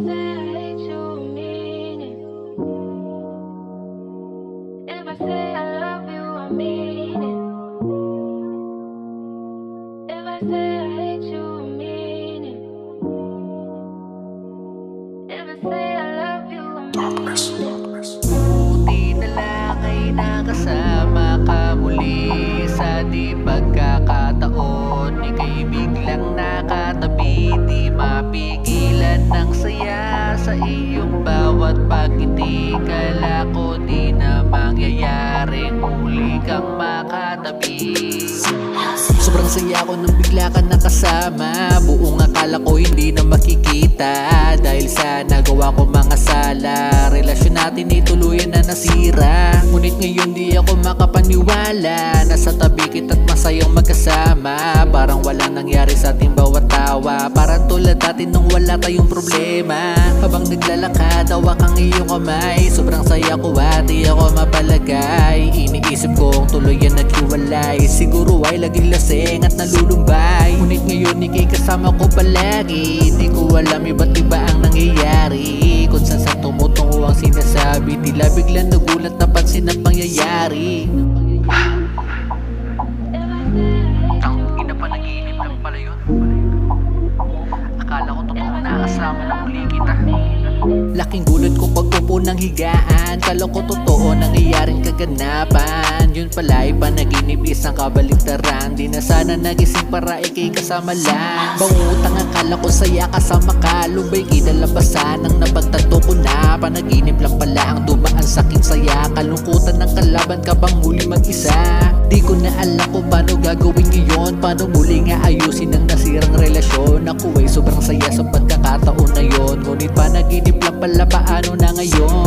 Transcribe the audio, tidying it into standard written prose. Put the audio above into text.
say I hate you, mean it. If I say I love you, I mean it. If I say I hate you, I mean it. If I say I love you, I mean it. Buti na lang ay nakasama ka muli sa di pagkakataon. Ika'y biglang nakatabi, di mapigilan ng saya sa iyong bawat pagkiti. Kala ko di na mangyayari muli kang makatabi. Sobrang saya ko nang bigla ka nakasama. Buong akala ko hindi na makikita dahil sa nagawa ko mga sala. Relasyon natin ay tuluyan na nasira. Ngunit ngayon di ako makapaniwala. Nasa tabi kita't masayang magkasama. Parang walang nangyari sa ating bawat tawa. Parang tulad dati nung wala tayong problema. Habang naglalakad, hawak ang iyong kamay. Sobrang saya ko at di ako mapalagay. Iniisip kong tuluyan naghiwalay. Siguro ay laging lasing at nalulumbay. Ngunit ngayon ika'y kasama ko palagi. Di ko alam iba't iba ang nangyayari. Kung saan sa tumutungo ang sinasabi, tila biglang nagulat na pansin ang pangyayari. Ina pa, nag-iinip lang pala yun. Akala ko totoong nakasama na muli kita. Laking gulat ko pag upo ng higaan. Kala ko totoo nangyayaring kaganapan. Yun pala ay panaginip, isang kabaligtaran. Di na sana nagising para ikay kasama lang. Bangutang akala ko saya kasama ka. Lumbay kinalabasan ang napagtanto ko na panaginip lang pala ang dumaan sa aking saya. Kalungkutan ng kalaban ka bang muli mag-isa. Di ko na alam kung paano gagawin ngayon. Paano muli nga ayusin ang nasirang relasyon. Ako ay sobrang saya sa pagkakataon na yon. Ngunit panaginip lang pala, paano na ngayon?